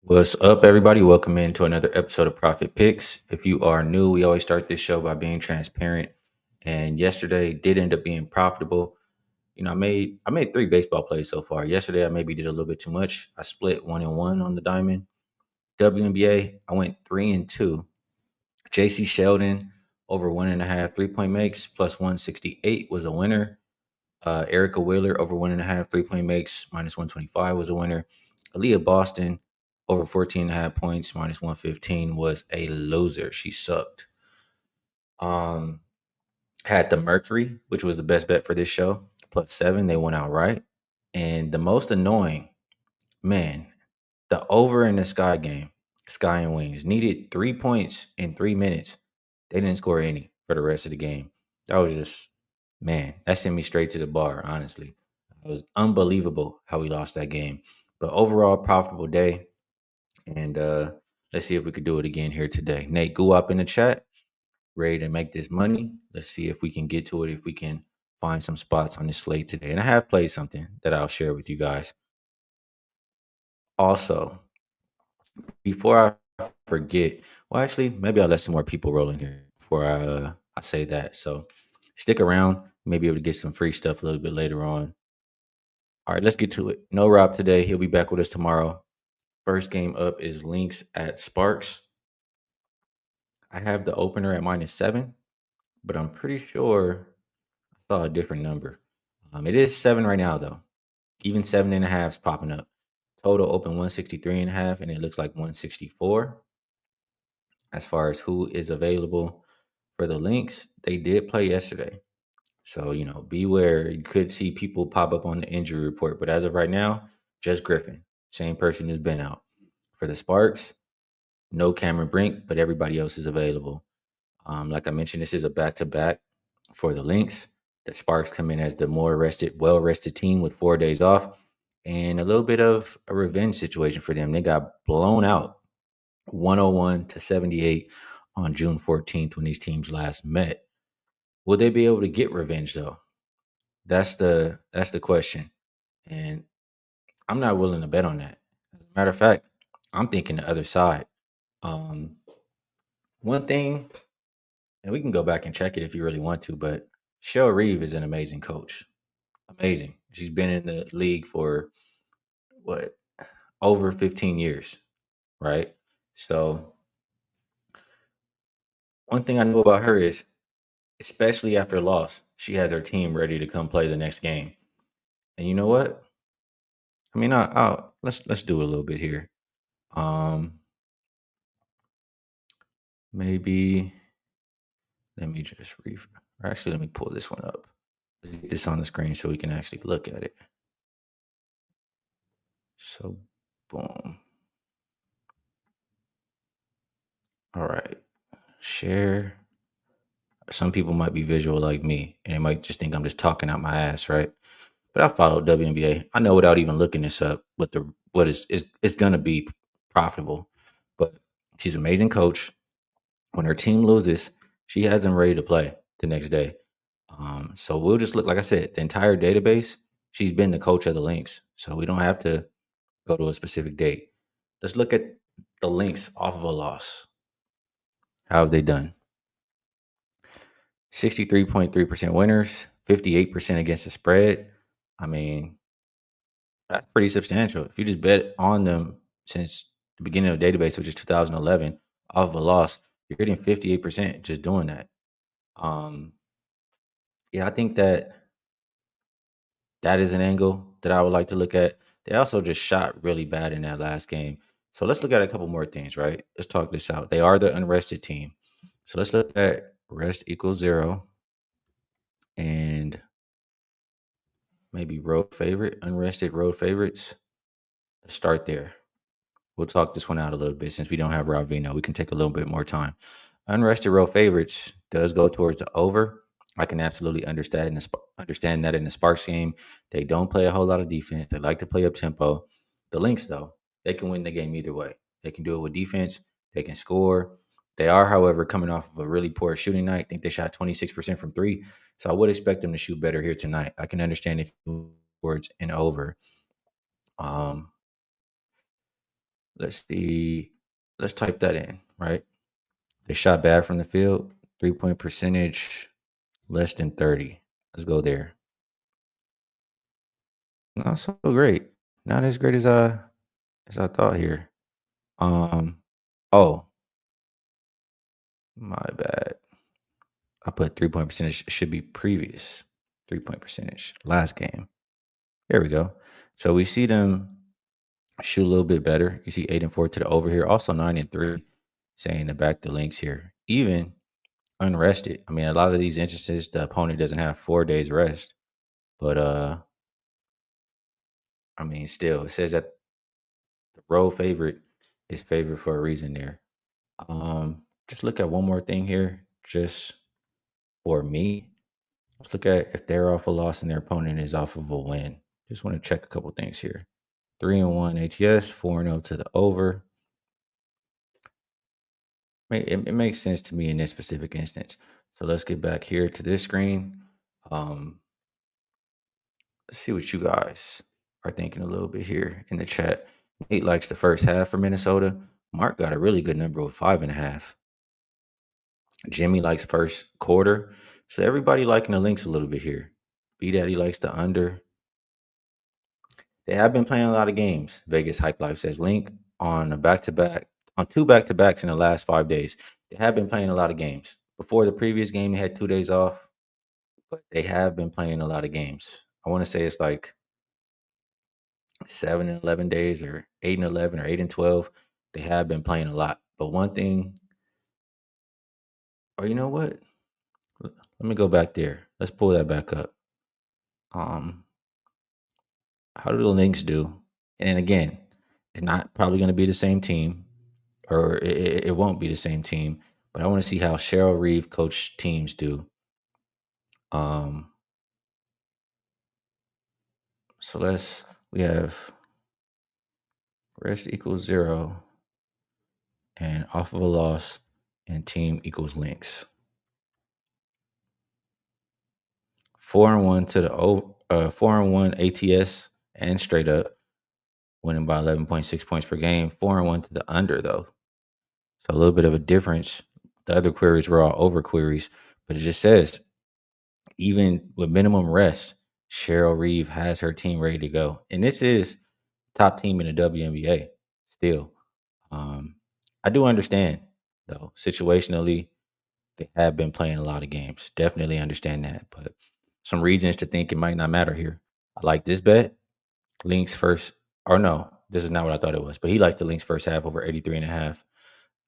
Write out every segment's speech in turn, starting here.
What's up, everybody? Welcome into another episode of Profit Picks. If you are new, we always start this show by being transparent. And yesterday did end up being profitable. I made three baseball plays so far. Yesterday, I maybe did a little bit too much. I split 1-1 on the diamond. WNBA, I went 3-2. JC Sheldon over 1.5 3-point makes plus 168 was a winner. Erica Wheeler over 1.5 3-point makes minus 125 was a winner. Aaliyah Boston over 14.5 points minus 115 was a loser. She sucked. Um, had the Mercury, which was the best bet for this show, +7. They went out right. And the most annoying, man, the over in the Sky game, Sky and Wings, needed 3 points in 3 minutes. They didn't score any for the rest of the game. That was just, man, that sent me straight to the bar, honestly. It was unbelievable how we lost that game. But overall, profitable day. And let's see if we could do it again here today. Nate, go up in the chat, ready to make this money. Let's see if we can get to it, if we can find some spots on this slate today. And I have played something that I'll share with you guys. Also, before I forget, well, actually, maybe I'll let some more people roll in here before I say that. So stick around. Maybe able to get some free stuff a little bit later on. All right, let's get to it. No Rob today. He'll be back with us tomorrow. First game up is Lynx at Sparks. I have the opener at -7, but I'm pretty sure I saw a different number. It is 7 right now, though. Even 7.5 is popping up. Total open 163.5, and it looks like 164. As far as who is available for the Lynx, they did play yesterday. So, beware. You could see people pop up on the injury report. But as of right now, just Griffin. Same person who's been out. For the Sparks, no Cameron Brink, but everybody else is available. Like I mentioned, this is a back-to-back for the Lynx. The Sparks come in as the more rested, well-rested team with 4 days off. And a little bit of a revenge situation for them. They got blown out 101-78 on June 14th when these teams last met. Will they be able to get revenge though? That's the question. And I'm not willing to bet on that. As a matter of fact, I'm thinking the other side. Um, One thing, and we can go back and check it if you really want to, but Shell Reeve is an amazing coach. Amazing. She's been in the league for what, over 15 years, right? So one thing I know about her is, especially after a loss, she has her team ready to come play the next game. And you know what? I mean, let's do a little bit here. Um, Maybe let me just or actually let me pull this one up. Let's get this on the screen so we can actually look at it. So, boom. All right. Share. Some people might be visual like me, and they might just think I'm just talking out my ass, right? But I follow WNBA. I know without even looking this up what is gonna be profitable. But she's an amazing coach. When her team loses, she has them ready to play the next day. So we'll just look, like I said, the entire database. She's been the coach of the Lynx, so we don't have to go to a specific date. Let's look at the Lynx off of a loss. How have they done? 63.3% winners, 58% against the spread. I mean, that's pretty substantial. If you just bet on them since the beginning of the database, which is 2011, off of a loss, you're getting 58% just doing that. Um, yeah, I think that is an angle that I would like to look at. They also just shot really bad in that last game. So let's look at a couple more things, right? Let's talk this out. They are the unrested team. So let's look at rest equals 0 and maybe unrested road favorites. Let's start there. We'll talk this one out a little bit since we don't have Rob Veno. We can take a little bit more time. Unrested road favorites does go towards the over. I can absolutely understand that in the Sparks game. They don't play a whole lot of defense. They like to play up tempo. The Lynx, though, they can win the game either way. They can do it with defense. They can score. They are, however, coming off of a really poor shooting night. I think they shot 26% from three. So I would expect them to shoot better here tonight. I can understand if towards an over. Um, Let's see. Let's type that in, right? They shot bad from the field, 3-point percentage less than 30. Let's go there. Not so great. Not as great as I thought here. Um oh, my bad. I put 3-point percentage should be previous 3-point percentage last game. There we go. So we see them shoot a little bit better. You see 8-4 to the over here. Also 9-3, saying to back the Lynx here. Even unrested. I mean, a lot of these instances, the opponent doesn't have 4 days rest. But I mean, still, it says that the road favorite is favored for a reason there. Just look at one more thing here, just for me. Let's look at if they're off a loss and their opponent is off of a win. Just want to check a couple things here. 3-1 ATS, 4-0 to the over. It makes sense to me in this specific instance. So let's get back here to this screen. Um, let's see what you guys are thinking a little bit here in the chat. Nate likes the first half for Minnesota. Mark got a really good number with 5.5. Jimmy likes first quarter. So everybody liking the Lynx a little bit here. B Daddy likes the under. They have been playing a lot of games. Vegas Hike Life says Link on a back-to-back, on two back-to-backs in the last 5 days. They have been playing a lot of games. Before the previous game, they had 2 days off, but they have been playing a lot of games. I want to say it's like 7 and 11 days, or 8 and 11, or 8 and 12. They have been playing a lot. But one thing, or you know what? Let me go back there. Let's pull that back up. Um, how do the Lynx do? And again, it's not probably going to be the same team, or it won't be the same team. But I want to see how Cheryl Reeve coach teams do. Um, so we have rest equals 0 and off of a loss, and team equals Lynx. 4-1 to the 4-1 ATS and straight up, winning by 11.6 points per game. 4-1 to the under though. So a little bit of a difference. The other queries were all over queries, but it just says even with minimum rest, Cheryl Reeve has her team ready to go. And this is top team in the WNBA still. I do understand, though, situationally, they have been playing a lot of games. Definitely understand that. But some reasons to think it might not matter here. I like this bet. Lynx first, or no, this is not what I thought it was, but he liked the Lynx first half over 83.5.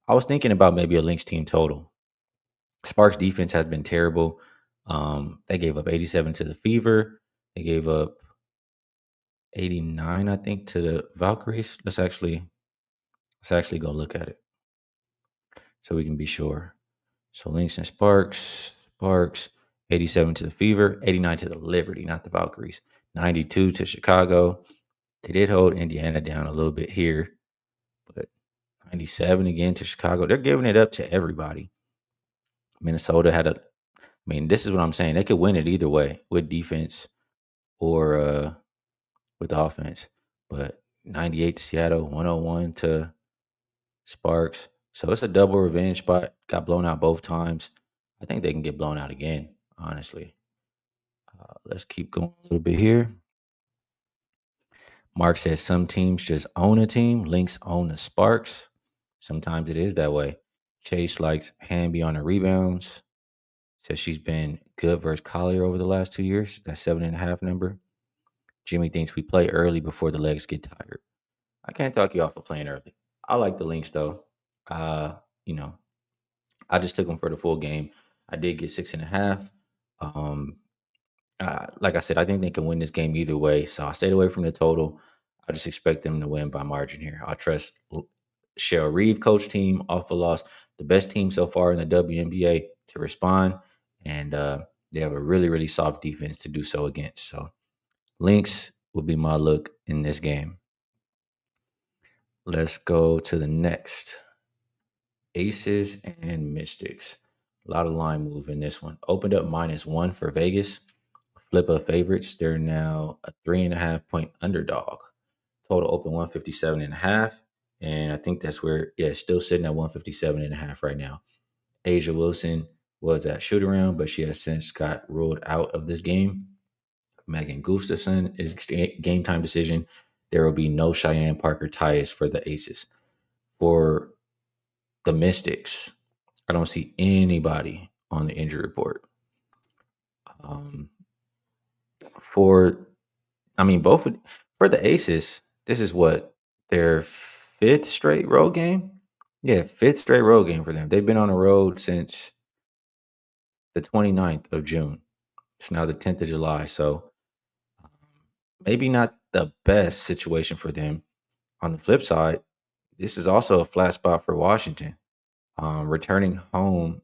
I was thinking about maybe a Lynx team total. Sparks defense has been terrible. They gave up 87 to the Fever. They gave up 89, I think, to the Valkyries. Let's actually go look at it so we can be sure. So Lynx and Sparks, 87 to the Fever, 89 to the Liberty, not the Valkyries, 92 to Chicago. They did hold Indiana down a little bit here, but 97 again to Chicago. They're giving it up to everybody. Minnesota this is what I'm saying. They could win it either way with defense or with offense. But 98 to Seattle, 101 to Sparks. So it's a double revenge spot. Got blown out both times. I think they can get blown out again, honestly. Let's keep going a little bit here. Mark says some teams just own a team. Lynx own the Sparks. Sometimes it is that way. Chase likes Hamby on the rebounds. Says she's been good versus Collier over the last 2 years. That 7.5 number. Jimmy thinks we play early before the legs get tired. I can't talk you off of playing early. I like the Lynx though. Uh, you know, I just took them for the full game. I did get 6.5. Um, like I said, I think they can win this game either way. So I stayed away from the total. I just expect them to win by margin here. I trust Cheryl Reeve coach team off a loss, the best team so far in the WNBA to respond, and they have a really, really soft defense to do so against. So Lynx will be my look in this game. Let's go to the next. Aces and Mystics. A lot of line move in this one. Opened up -1 for Vegas. Flip of favorites. They're now a 3.5 point underdog. Total open 157.5. And I think that's where, yeah, it's still sitting at 157.5 right now. Asia Wilson was at shoot around, but she has since got ruled out of this game. Megan Gustafson is game time decision. There will be no Cheyenne Parker ties for the Aces. For the Mystics, I don't see anybody on the injury report. Um, for, I mean, both for the Aces, this is what their fifth straight road game. Yeah, fifth straight road game for them. They've been on the road since the 29th of June. It's now the 10th of July. So maybe not the best situation for them. On the flip side, this is also a flat spot for Washington. Returning home,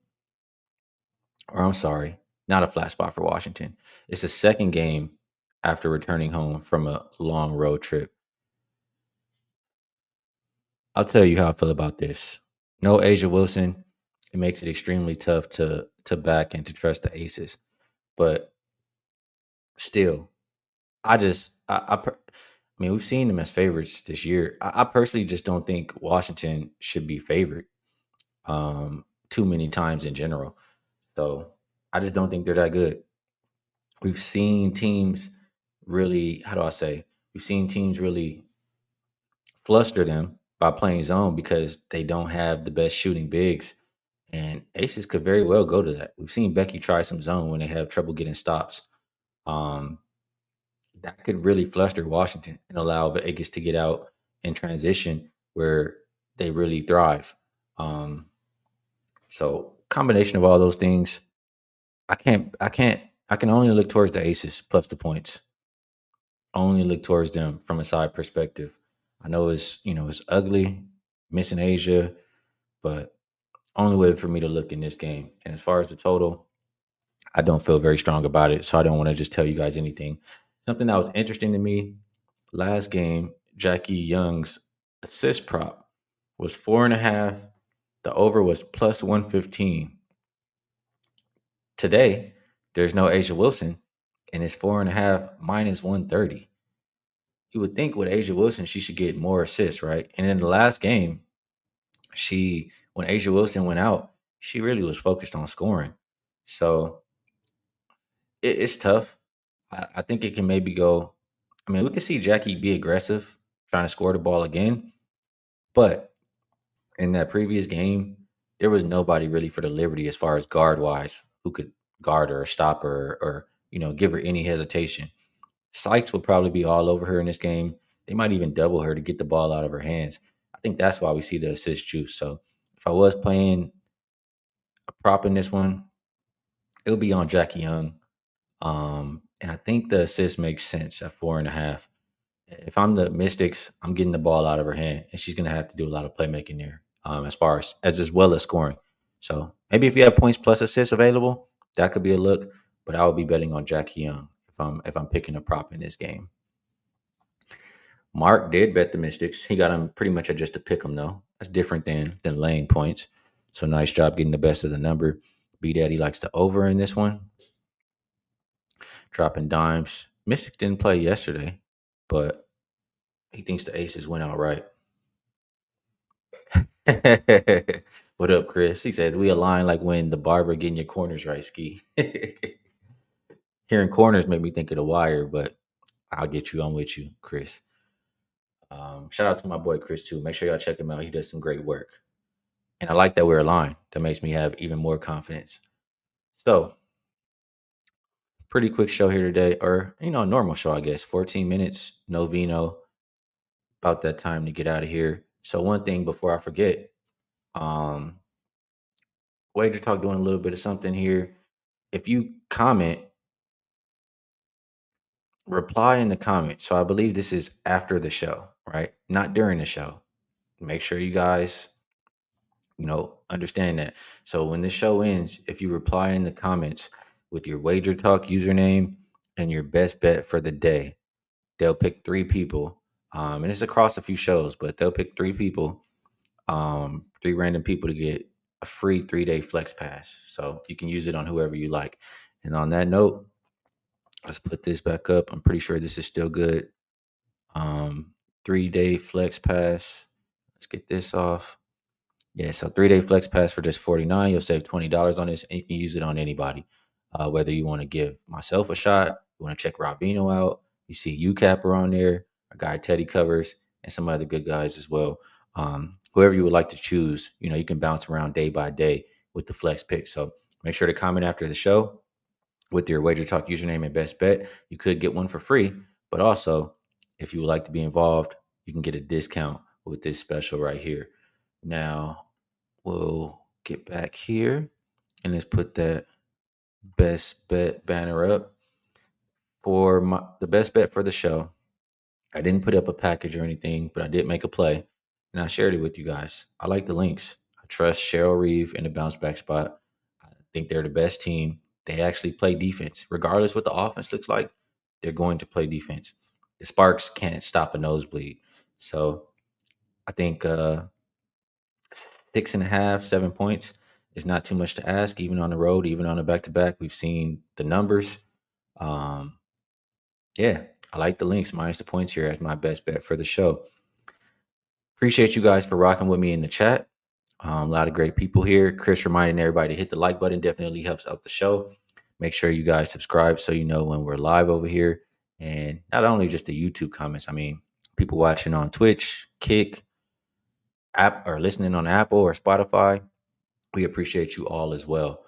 or I'm sorry, not a flat spot for Washington. It's the second game after returning home from a long road trip. I'll tell you how I feel about this. No Asia Wilson. It makes it extremely tough to back and to trust the Aces. But still, I mean, we've seen them as favorites this year. I personally just don't think Washington should be favored too many times in general. So I just don't think they're that good. We've seen teams really, how do I say? We've seen teams really fluster them by playing zone because they don't have the best shooting bigs. And Aces could very well go to that. We've seen Becky try some zone when they have trouble getting stops. Um, that could really fluster Washington and allow Vegas to get out in transition where they really thrive. Um, so combination of all those things, I can only look towards the Aces plus the points. Only look towards them from a side perspective. I know it's ugly, missing Asia, but only way for me to look in this game. And as far as the total, I don't feel very strong about it. So I don't want to just tell you guys anything. Something that was interesting to me last game, Jackie Young's assist prop was 4.5. The over was plus 115. Today, there's no Asia Wilson, and it's 4.5 minus 130. You would think with Asia Wilson, she should get more assists, right? And in the last game, when Asia Wilson went out, she really was focused on scoring. So it's tough. I think it can maybe go. I mean, we could see Jackie be aggressive, trying to score the ball again. But in that previous game, there was nobody really for the Liberty as far as guard wise who could guard her or stop her or give her any hesitation. Sykes will probably be all over her in this game. They might even double her to get the ball out of her hands. I think that's why we see the assist juice. So if I was playing a prop in this one, it would be on Jackie Young. And I think the assist makes sense at 4.5. If I'm the Mystics, I'm getting the ball out of her hand, and she's gonna have to do a lot of playmaking there, as far as well as scoring. So maybe if you have points plus assists available, that could be a look. But I would be betting on Jackie Young if I'm picking a prop in this game. Mark did bet the Mystics. He got him pretty much at just to pick them though. That's different than laying points. So nice job getting the best of the number. B Daddy likes the over in this one. Dropping dimes. Mystics didn't play yesterday, but he thinks the Aces went out right. What up, Chris? He says we align like when the barber getting your corners right, Skee. Hearing corners make me think of the wire, but I'll get you. I'm with you, Chris. Shout out to my boy Chris too. Make sure y'all check him out. He does some great work. And I like that we're aligned. That makes me have even more confidence. So, pretty quick show here today, or normal show, I guess. 14 minutes, no Veno. About that time to get out of here. So, one thing before I forget, um, Wager Talk doing a little bit of something here. If you comment, reply in the comments. So, I believe this is after the show, right? Not during the show. Make sure you guys understand that. So when the show ends, if you reply in the comments with your Wager Talk username and your best bet for the day, they'll pick three people. And it's across a few shows, but they'll pick three people, three random people to get a free 3-day flex pass. So you can use it on whoever you like. And on that note, let's put this back up. I'm pretty sure this is still good. 3-day flex pass. Let's get this off. Yeah, so 3-day flex pass for just 49. You'll save $20 on this, and you can use it on anybody. Whether you want to give myself a shot, you want to check Rob Veno out, you see UCapper on there, our guy Teddy covers, and some other good guys as well. Whoever you would like to choose, you can bounce around day by day with the flex pick. So make sure to comment after the show with your Wager Talk username and best bet. You could get one for free, but also if you would like to be involved, you can get a discount with this special right here. Now, we'll get back here and let's put that best bet banner up for the best bet for the show. I didn't put up a package or anything, but I did make a play and I shared it with you guys. I like the Lynx. I trust Cheryl Reeve in the bounce back spot. I think they're the best team. They actually play defense. Regardless what the offense looks like, they're going to play defense. The Sparks can't stop a nosebleed. So I think 6.5, 7 points is not too much to ask, even on the road, even on a back to back. We've seen the numbers. Um, yeah, I like the Lynx minus the points here as my best bet for the show. Appreciate you guys for rocking with me in the chat. A lot of great people here. Chris reminding everybody to hit the like button definitely helps out the show. Make sure you guys subscribe so you know when we're live over here. And not only just the YouTube comments, I mean, people watching on Twitch, Kick, app, or listening on Apple or Spotify. We appreciate you all as well.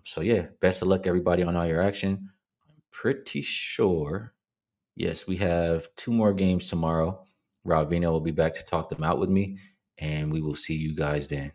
So yeah, best of luck everybody on all your action. I'm pretty sure. Yes, we have 2 more games tomorrow. Rob Veno will be back to talk them out with me, and we will see you guys then.